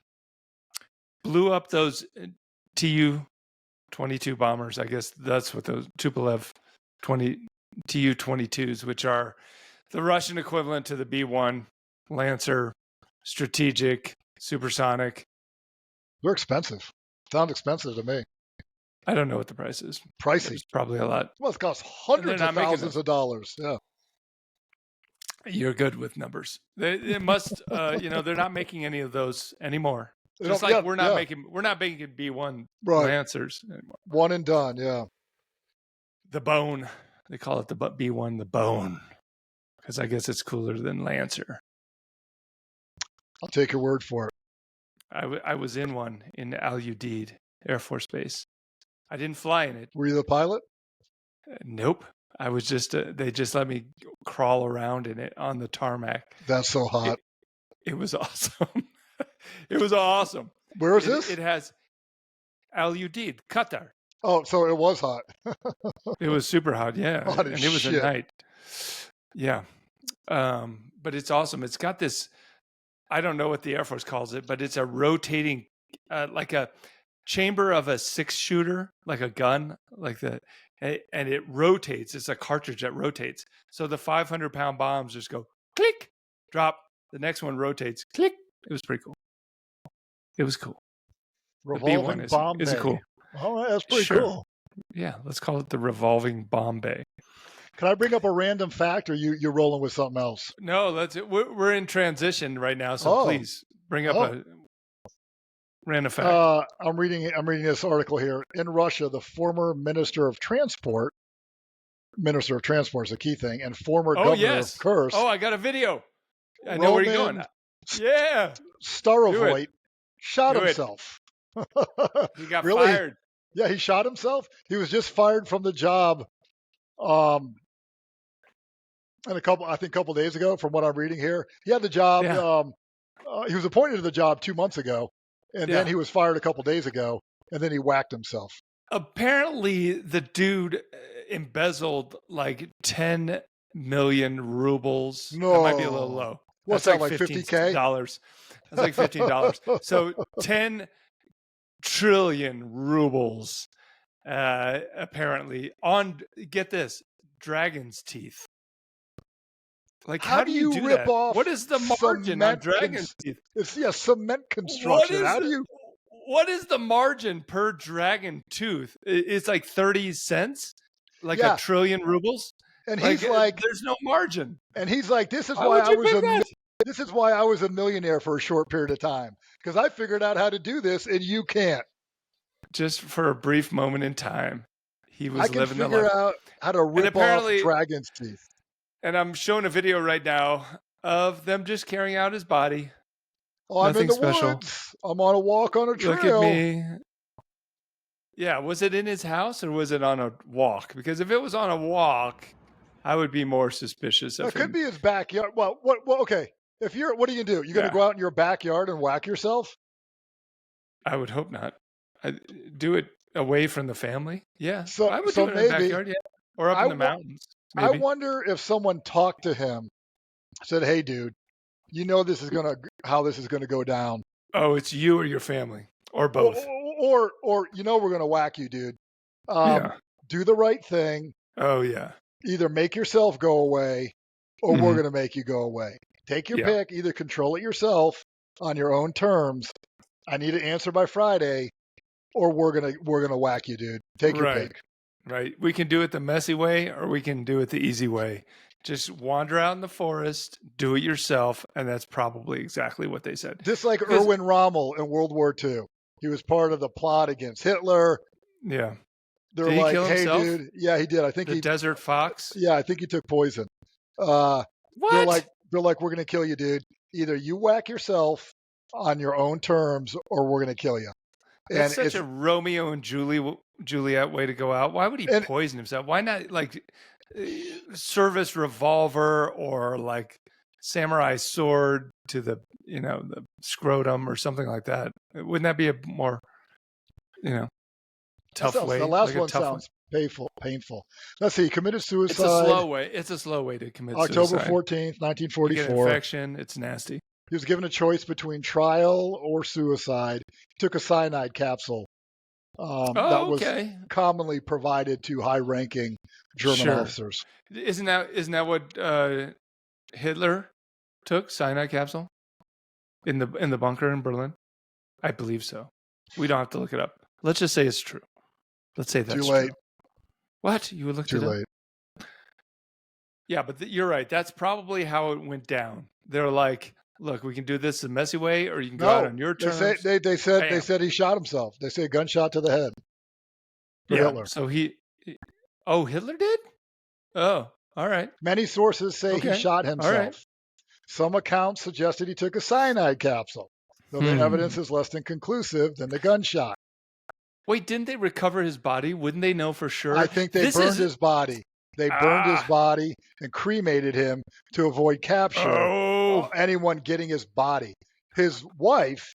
Blew up those Tu-22 bombers. I guess that's what those Tupolev Tu-22s, which are the Russian equivalent to the B-1 Lancer, strategic, supersonic. They're expensive. Sounds expensive to me. I don't know what the price is. Pricey. It's probably a lot. Well, it costs hundreds of thousands of dollars. Yeah. You're good with numbers. They must, they're not making any of those anymore. Just like we're not making B-1 Lancers anymore. One and done. Yeah. The bone. They call it the B-1, the bone, because I guess it's cooler than Lancer. I'll take your word for it. I was in one in Al Udeid, Air Force Base. I didn't fly in it. Were you the pilot? Nope. I was just, they just let me crawl around in it on the tarmac. That's so hot. It was awesome. It was awesome. Where is this? It has Al-Udeid, Qatar. Oh, so it was hot. It was super hot, yeah. Hot And as it was shit. at night. Yeah. But it's awesome. It's got this, I don't know what the Air Force calls it, but it's a rotating, like a chamber of a 6-shooter, like a gun, and it rotates. It's a cartridge that rotates. So the 500-pound bombs just go click, drop. The next one rotates, click. It was pretty cool. It was cool. Revolving bomb is bay. cool. All right, that's pretty Sure. cool. Yeah, let's call it the revolving bomb bay. Can I bring up a random fact, or you're rolling with something else? No, we're in transition right now, so please bring up a random fact. I'm reading this article here. In Russia, the former Minister of Transport is a key thing, and former governor of Kursk. Oh, I got a video. I know where you're going. Yeah. Starovoyt shot himself. He got Really? fired. Yeah, he shot himself. He was just fired from the job. And a couple days ago, from what I'm reading here, he had the job. Yeah. He was appointed to the job 2 months ago, and then he was fired a couple days ago, and then he whacked himself. Apparently, the dude embezzled like 10 million rubles. No. That might be a little low. What's That's that, like $15? That's like $15. So 10 trillion rubles, apparently, on, get this, dragon's teeth. Like, how do you do rip that? off What is the margin on dragon's teeth? It's cement construction. What is the margin per dragon tooth? It's like 30 cents, like a trillion rubles. And he's like, there's no margin. And he's like, this is why I was a millionaire for a short period of time, because I figured out how to do this, and you can't. Just for a brief moment in time, he was living the life. I can figure out how to rip off dragon's teeth. And I'm showing a video right now of them just carrying out his body. Oh, I'm in the special. woods. I'm on a walk on a trail. Look at me. Yeah, was it in his house or was it on a walk? Because if it was on a walk, I would be more suspicious of him. It could be his backyard. Well, okay. What are you gonna do? You're gonna go out in your backyard and whack yourself? I would hope not. I'd do it away from the family. Yeah. So I would do it in the backyard, or up in the mountains. Maybe. I wonder if someone talked to him, said, "Hey, dude, you know how this is gonna go down." Oh, it's you or your family, or both. Or we're gonna whack you, dude. Do the right thing. Oh yeah. Either make yourself go away, or we're gonna make you go away. Take your pick. Either control it yourself on your own terms. I need an answer by Friday, or we're gonna whack you, dude. Take your pick. Right. We can do it the messy way, or we can do it the easy way. Just wander out in the forest, do it yourself, and that's probably exactly what they said. Just like Erwin Rommel in World War II. He was part of the plot against Hitler. Yeah. They're like, hey, dude. Yeah, he did. I think the Desert Fox. Yeah, I think he took poison. What? They're like, we're going to kill you, dude. Either you whack yourself on your own terms, or we're going to kill you. That's such a Romeo and Juliet way to go out. Why would he poison himself? Why not like service revolver or like samurai sword to the scrotum or something like that? Wouldn't that be a more tough way? The last one sounds painful. Let's see. He committed suicide. It's a slow way. It's a slow way to commit suicide. October 14th, 1944. You get an infection. It's nasty. He was given a choice between trial or suicide. He took a cyanide capsule that was commonly provided to high-ranking German officers. Isn't that what Hitler took? Cyanide capsule in the bunker in Berlin? I believe so. We don't have to look it up. Let's just say it's true. Let's say that's too late. True. What? You would look too late. Yeah, but you're right. That's probably how it went down. They're like, look, we can do this the messy way, or you can go out on your terms. They said he shot himself. They say gunshot to the head. Hitler. So Hitler did? Oh, all right. Many sources say he shot himself. All right. Some accounts suggested he took a cyanide capsule, though the evidence is less than conclusive than the gunshot. Wait, didn't they recover his body? Wouldn't they know for sure? I think they burned his body. They burned his body and cremated him to avoid capture. Oh. Anyone getting his body. His wife,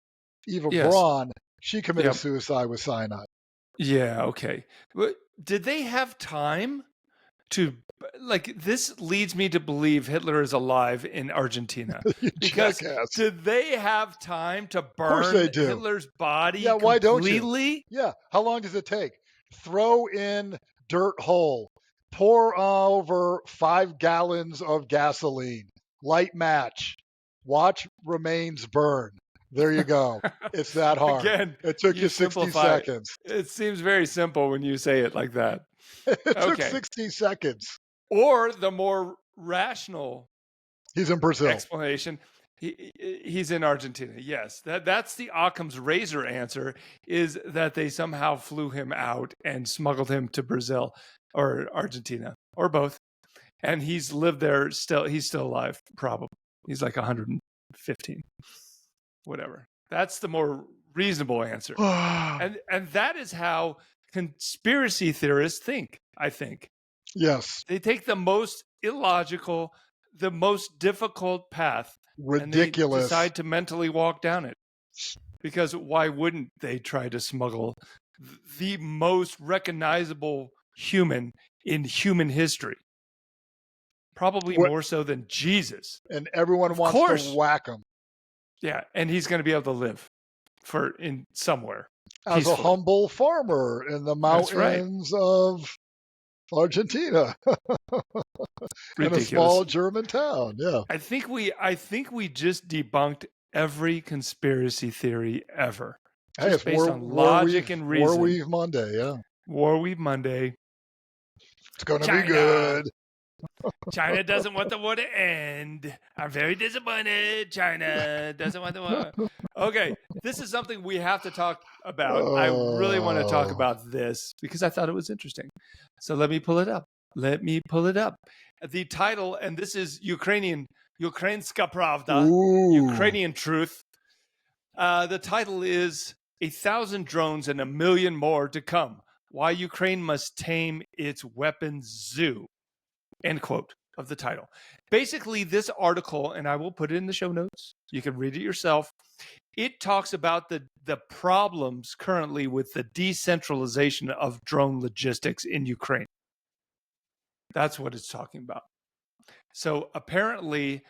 Eva Braun, she committed suicide with cyanide. Yeah, okay. But did they have time to, like, this leads me to believe Hitler is alive in Argentina. Because did they have time to burn Hitler's body completely? Why don't you? Yeah, how long does it take? Throw in dirt hole. Pour over 5 gallons of gasoline. Light match. Watch remains burn. There you go. It's that hard. Again, it took you 60 seconds. It seems very simple when you say it like that. It took 60 seconds. Or the more rational He's in Brazil. explanation, he's in Argentina. Yes, that's the Occam's razor answer, is that they somehow flew him out and smuggled him to Brazil or Argentina or both. And he's lived there still. He's still alive, probably. He's like 115, whatever. That's the more reasonable answer. and that is how conspiracy theorists think, I think. Yes. They take the most illogical, the most difficult path. Ridiculous. And they decide to mentally walk down it. Because why wouldn't they try to smuggle the most recognizable human in human history? Probably more so than Jesus. And everyone wants to whack him. Yeah, and he's going to be able to live in somewhere. As a humble farmer in the mountains of Argentina. In a small German town. Yeah. I think we just debunked every conspiracy theory ever. Hey, it's based on logic and reason. War Weave Monday, yeah. War Weave Monday. It's going to be good. China doesn't want the war to end. I'm very disappointed. China doesn't want the war. Okay, this is something we have to talk about. I really want to talk about this because I thought it was interesting. So let me pull it up. The title, and this is Ukrainianska Pravda, Ukrainian truth. The title is 1,000 drones and 1 million more to come. Why Ukraine must tame its weapons zoo. End quote of the title. Basically, this article, and I will put it in the show notes, you can read it yourself. It talks about the problems currently with the decentralization of drone logistics in Ukraine. That's what it's talking about. So apparently,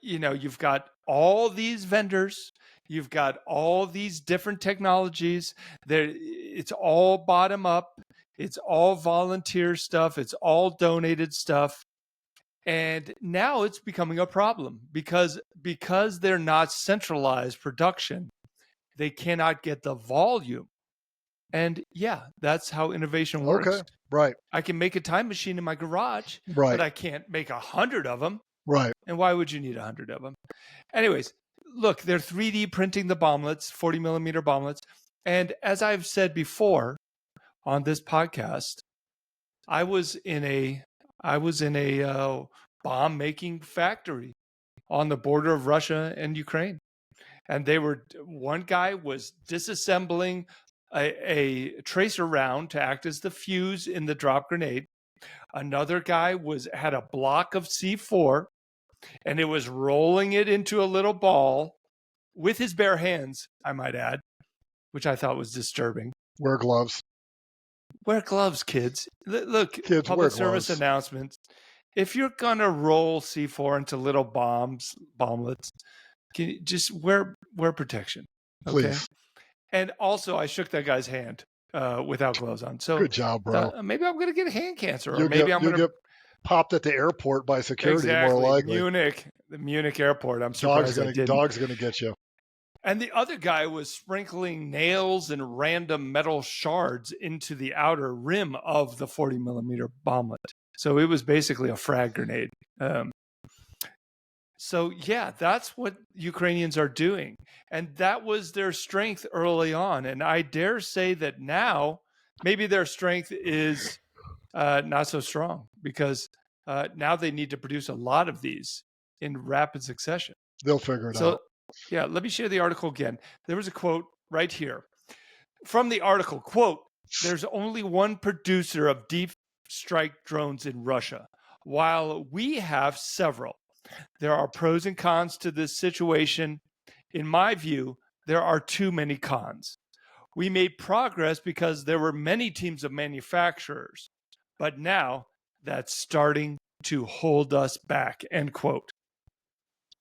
you've got all these vendors, you've got all these different technologies. It's all bottom up. It's all volunteer stuff. It's all donated stuff. And now it's becoming a problem because they're not centralized production. They cannot get the volume. And yeah, that's how innovation works. Okay, right. I can make a time machine in my garage, but I can't make 100 of them. Right. And why would you need 100 of them? Anyways, look, they're 3D printing the bomblets, 40 millimeter bomblets. And as I've said before, on this podcast, I was in a bomb making factory on the border of Russia and Ukraine, and one guy was disassembling a tracer round to act as the fuse in the drop grenade. Another guy had a block of C4, and it was rolling it into a little ball with his bare hands, I might add, which I thought was disturbing. Wear gloves. Wear gloves, kids. Look, kids, public service announcements. If you're going to roll C4 into little bomblets, can you just wear protection? Okay? Please. And also, I shook that guy's hand without gloves on. So good job, bro. Maybe I'm going to get hand cancer. Or maybe I'm going to get popped at the airport by security, more likely. The Munich airport. I'm surprised Dog's going to get you. And the other guy was sprinkling nails and random metal shards into the outer rim of the 40 millimeter bomblet. So it was basically a frag grenade. So yeah, that's what Ukrainians are doing. And that was their strength early on. And I dare say that now, maybe their strength is not so strong because now they need to produce a lot of these in rapid succession. They'll figure it out. Yeah, let me share the article again. There was a quote right here. from the article, quote, there's only one producer of deep strike drones in Russia, while we have several. There are pros and cons to this situation. In my view, there are too many cons. We made progress because there were many teams of manufacturers, but now that's starting to hold us back, end quote.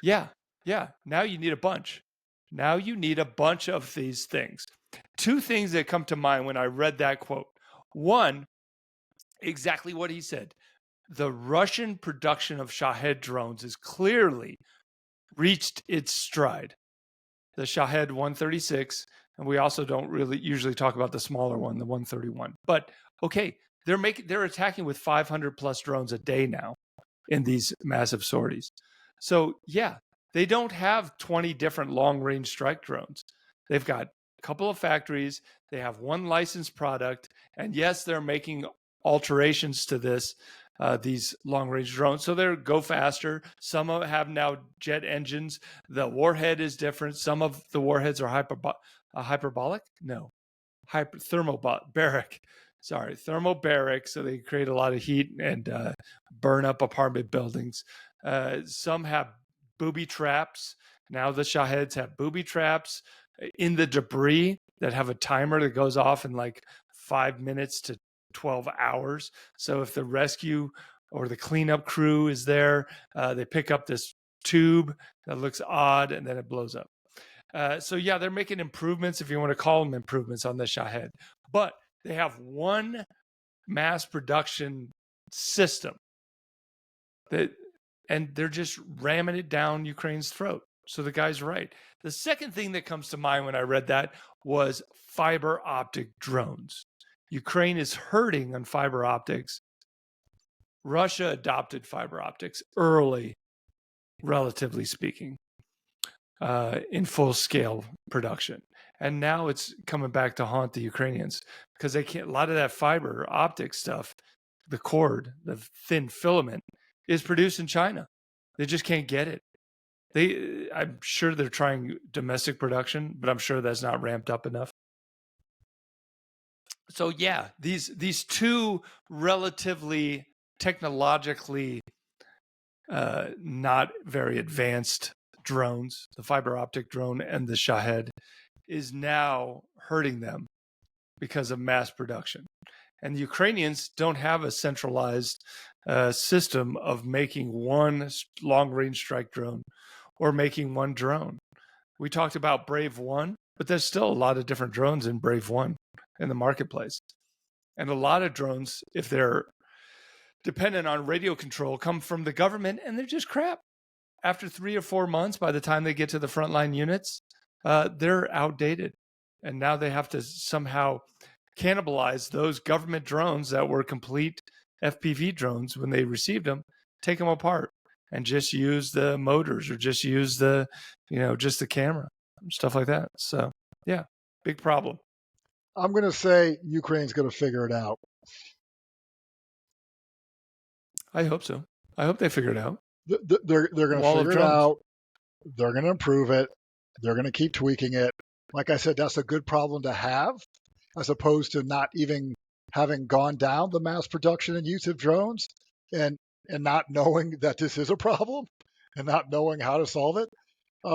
Yeah. Now you need a bunch. Now you need a bunch of these things. Two things that come to mind when I read that quote. One, exactly what he said. The Russian production of Shahed drones has clearly reached its stride. The Shahed 136, and we also don't really usually talk about the smaller one, the 131. But okay, they're attacking with 500 plus drones a day now in these massive sorties. So yeah, they don't have 20 different long-range strike drones. They've got a couple of factories. They have one licensed product, and yes, they're making alterations to this. These long-range drones, so they go faster. Some of have now jet engines. The warhead is different. Some of the warheads are hyperbolic. No, thermobaric. Sorry, thermobaric. So they create a lot of heat and burn up apartment buildings. Some have booby traps. Now the Shaheds have booby traps in the debris that have a timer that goes off in like 5 minutes to 12 hours. So if the rescue or the cleanup crew is there, they pick up this tube that looks odd and then it blows up. So yeah, they're making improvements, if you want to call them improvements, on the Shahed. But they have one mass production system and they're just ramming it down Ukraine's throat. So the guy's right. The second thing that comes to mind when I read that was fiber optic drones. Ukraine is hurting on fiber optics. Russia adopted fiber optics early, relatively speaking, in full-scale production. And now it's coming back to haunt the Ukrainians because they can't. A lot of that fiber optic stuff, the cord, the thin filament, is produced in China. They just can't get it. I'm sure they're trying domestic production, but I'm sure that's not ramped up enough. So yeah, these two relatively technologically not very advanced drones, the fiber optic drone and the Shahed, is now hurting them because of mass production. And the Ukrainians don't have a centralized system of making one long-range strike drone or making one drone. We talked about Brave 1, but there's still a lot of different drones in Brave 1 in the marketplace. And a lot of drones, if they're dependent on radio control, come from the government, and they're just crap. After 3 or 4 months, by the time they get to the frontline units, they're outdated. And now they have to somehow cannibalize those government drones that were complete FPV drones when they received them, take them apart and just use the motors or just use the, just the camera, stuff like that. So yeah, big problem. I'm going to say Ukraine's going to figure it out. I hope so. I hope they figure it out. They're going to figure it out. They're going to improve it. They're going to keep tweaking it. Like I said, that's a good problem to have, as opposed to not even having gone down the mass production and use of drones and not knowing that this is a problem and not knowing how to solve it.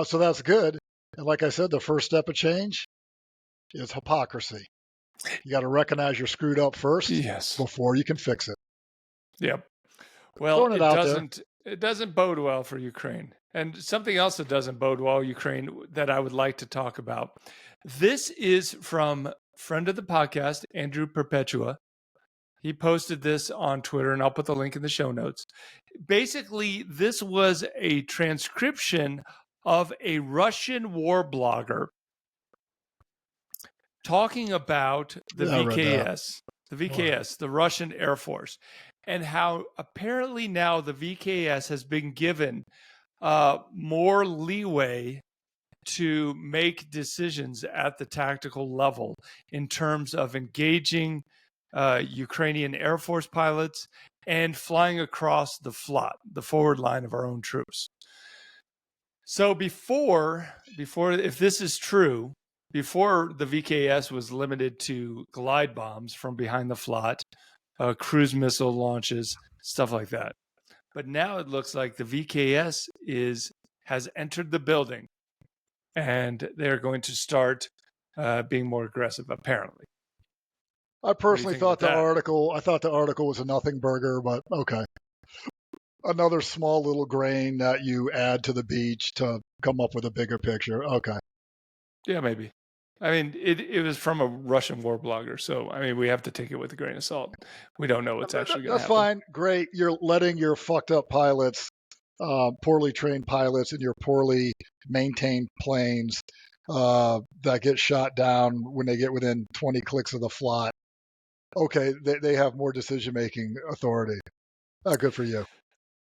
So that's good. And like I said, the first step of change is hypocrisy. You got to recognize you're screwed up first, yes, before you can fix it. Yep. Well, it doesn't bode well for Ukraine. And something else that doesn't bode well Ukraine that I would like to talk about. This is from friend of the podcast, Andrew Perpetua. He posted this on Twitter, and I'll put the link in the show notes. Basically, this was a transcription of a Russian war blogger talking about the VKS, the Russian Air Force, and how apparently now the VKS has been given more leeway to make decisions at the tactical level in terms of engaging Ukrainian Air Force pilots and flying across the FLOT, the forward line of our own troops. So before, if this is true, before the VKS was limited to glide bombs from behind the flot, cruise missile launches, stuff like that. But now it looks like the VKS has entered the building, and they're going to start being more aggressive, apparently. I personally thought the that? article was a nothing burger, but okay. Another small little grain that you add to the beach to come up with a bigger picture. Okay. Yeah, maybe. I mean, it was from a Russian war blogger, so I mean, we have to take it with a grain of salt. We don't know what's actually going to happen. That's fine. Great. You're letting your fucked up pilots, poorly trained pilots in your poorly maintained planes that get shot down when they get within 20 clicks of the flot. Okay, they have more decision-making authority. Good for you.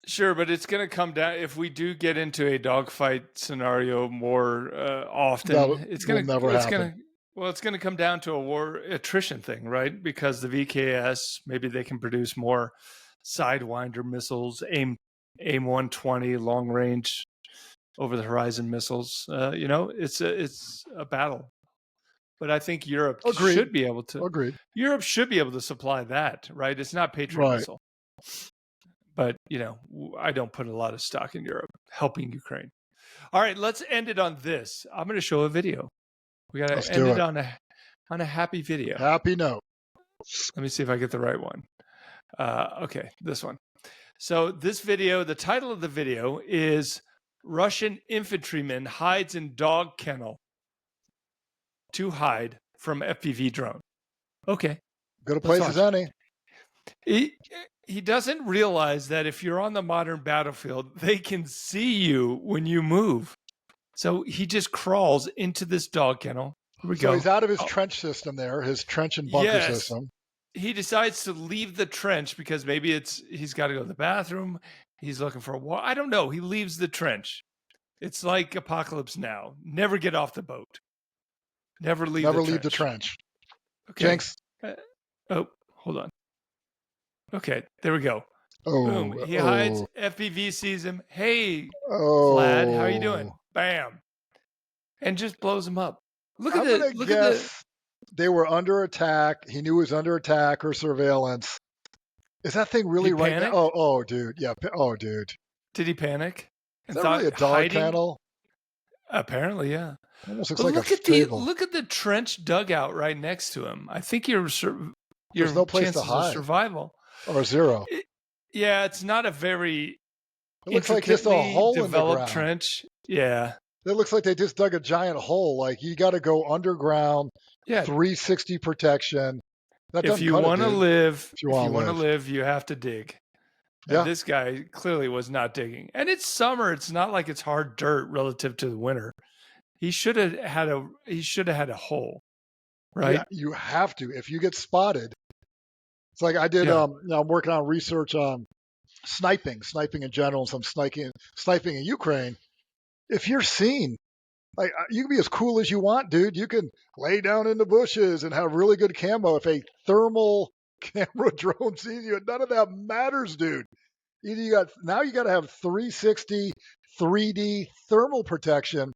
Sure, but it's going to come down, if we do get into a dogfight scenario more often, it's going to come down to a war attrition thing, right? Because the VKS, maybe they can produce more Sidewinder missiles, AIM-120 long range over the horizon missiles. It's a battle. But I think Europe should be able to. Agreed. Europe should be able to supply that, right? It's not Patriot missile. But, I don't put a lot of stock in Europe helping Ukraine. All right, let's end it on this. I'm going to show a video. We got to end it on a happy video. Happy note. Let me see if I get the right one. Okay, this one. So this video, the title of the video is Russian infantryman hides in dog kennel to hide from FPV drone. Okay. Good a place as any. He doesn't realize that if you're on the modern battlefield, they can see you when you move. So he just crawls into this dog kennel. Here we go. So he's out of his trench system there, his trench and bunker system. He decides to leave the trench because maybe he's got to go to the bathroom. He's looking for a walk. I don't know. He leaves the trench. It's like Apocalypse Now. Never get off the boat. Never leave the trench. Okay. Jinx. Hold on. Okay, there we go. Oh, boom. He hides. FPV sees him. Hey, Vlad, how are you doing? Bam. And just blows him up. Look at the. They were under attack. He knew he was under attack or surveillance. Is that thing really right now? Oh, dude. Yeah. Oh, dude. Did he panic? Is that really a dog kennel? Apparently, yeah. Almost looks like a stable. Look at the trench dugout right next to him. I think there's no place to hide. Of survival. Or zero. It's not a very it looks like just a hole developed in the ground. Trench. Yeah. It looks like they just dug a giant hole. Like you got to go underground. Yeah. 360 protection. If you want to live, you have to dig. And this guy clearly was not digging. And it's summer. It's not like it's hard dirt relative to the winter. He should have had a hole, right? Yeah, you have to. If you get spotted. It's like I did. I'm working on research on sniping in general, and some sniping in Ukraine. If you're seen, like you can be as cool as you want, dude. You can lay down in the bushes and have really good camo. If a thermal camera drone sees you, none of that matters, dude. You got to have 360 3D thermal protection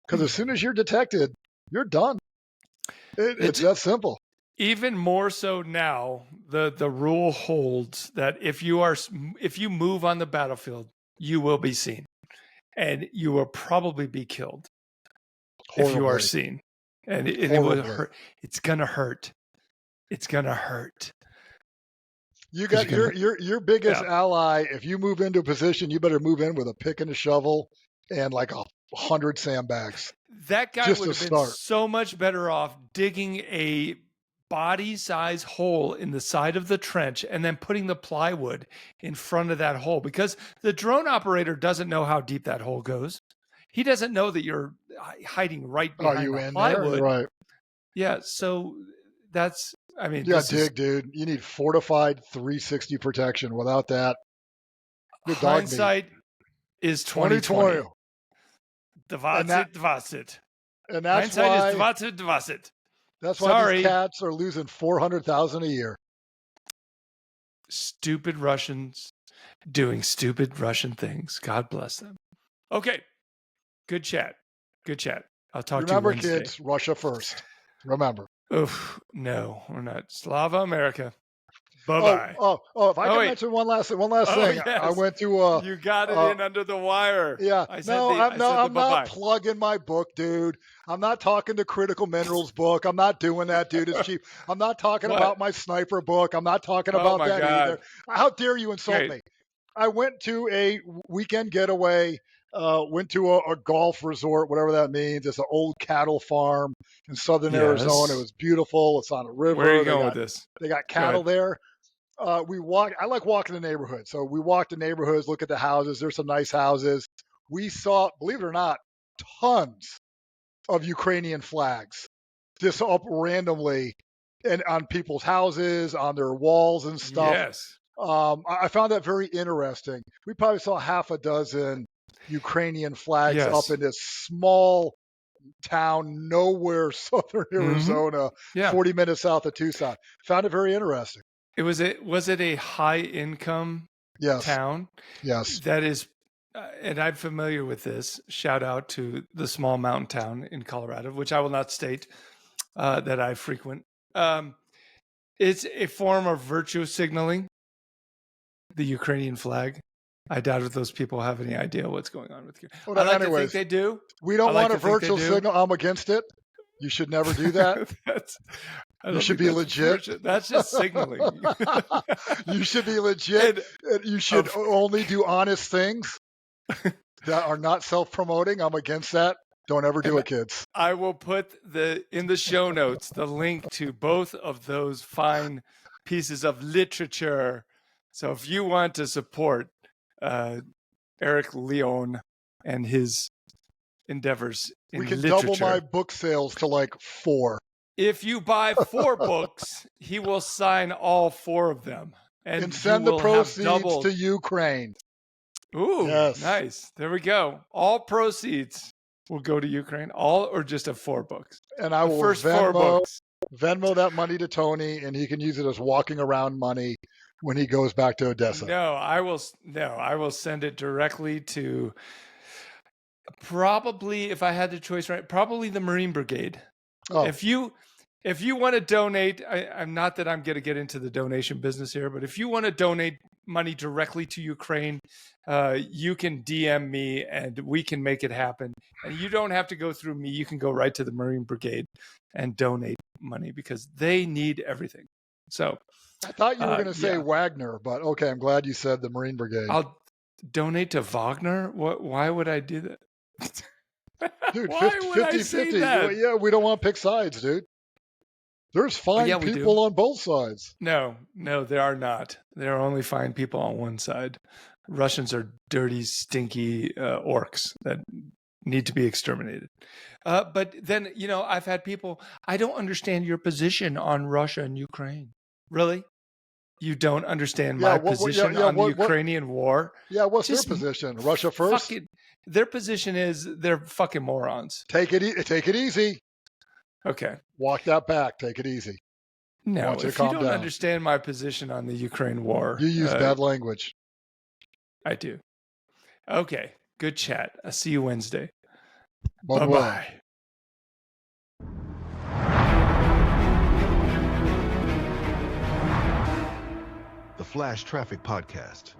because as soon as you're detected, you're done. It's that simple. Even more so now, the rule holds that if you move on the battlefield, you will be seen, and you will probably be killed if you are seen, and it will hurt. It's gonna hurt. It's gonna hurt. You got your biggest ally. If you move into a position, you better move in with a pick and a shovel and like 100 sandbags. That guy would have been so much better off digging a body-size hole in the side of the trench and then putting the plywood in front of that hole, because the drone operator doesn't know how deep that hole goes. He doesn't know that you're hiding right behind the plywood. There? Right. Yeah, so that's, I mean, dude. You need fortified 360 protection. Without that, hindsight is 2020. Dvasit. And that's hindsight is dvasit. That's why these cats are losing 400,000 a year. Stupid Russians doing stupid Russian things. God bless them. Okay. Good chat. I'll talk Remember, to you Wednesday. kids, Russia first. Remember. Oof, no, we're not. Slava America. Bye-bye. If I can wait. mention one last thing. I Yes. went to You got it in under the wire. yeah. I said I'm bye-bye. not plugging my book, dude. I'm not talking the Critical Minerals book. I'm not doing that, dude. It's cheap. I'm not talking What? about my sniper book. I'm not talking Oh, about my that God. either. How dare you insult Great. me? I went to a weekend getaway. Went to a golf resort, whatever that means. It's an old cattle farm in southern Yes. Arizona. It was beautiful. It's on a river. Where are you going with this? They got cattle there. We walk. I like walking the neighborhood. So we walked the neighborhoods, look at the houses. There's some nice houses. We saw, believe it or not, tons of Ukrainian flags just up randomly and on people's houses, on their walls and stuff. Yes. I found that very interesting. We probably saw half a dozen Ukrainian flags Yes. up in this small town, nowhere, southern Arizona, 40 minutes south of Tucson. Found it very interesting. Was it a high income town? Yes. That is, and I'm familiar with this. Shout out to the small mountain town in Colorado, which I will not state that I frequent. It's a form of virtue signaling. The Ukrainian flag. I doubt if those people have any idea what's going on with you. Well, I like anyways, to think they do. We don't want a virtual virtual signal. I'm against it. You should never do that. You should be legit. That's just signaling. You should be legit. You should only do honest things that are not self-promoting. I'm against that. Don't ever do it, kids. I will put in the show notes the link to both of those fine pieces of literature. So if you want to support Eric Lyon and his endeavors in literature, we can double my book sales to like 4. If you buy 4 books, he will sign all 4 of them. And send the proceeds to Ukraine. Ooh, yes. Nice. There we go. All proceeds will go to Ukraine, all or just of 4 books. And I will first 4 books. Venmo that money to Tony, and he can use it as walking around money when he goes back to Odessa. No, I will send it directly to probably, if I had the choice, right, probably the Marine Brigade. Oh. If you want to donate, I'm not that I'm going to get into the donation business here, but if you want to donate money directly to Ukraine, you can DM me and we can make it happen. And you don't have to go through me. You can go right to the Marine Brigade and donate money because they need everything. So I thought you were going to say Wagner, but okay, I'm glad you said the Marine Brigade. I'll donate to Wagner. Why would I do that? Dude, why would I say that? Yeah, we don't want to pick sides, dude. There's fine people on both sides. No, there are not. There are only fine people on one side. Russians are dirty, stinky orcs that need to be exterminated. But then, I've had people, I don't understand your position on Russia and Ukraine. Really? You don't understand my position on the Ukrainian war? Yeah, what's their position? Russia first? Their position is they're fucking morons. Take it easy. Okay. Walk that back. Take it easy. No, if you don't understand my position on the Ukraine war. You use bad language. I do. Okay. Good chat. I'll see you Wednesday. Bye-bye. The Flash Traffic Podcast.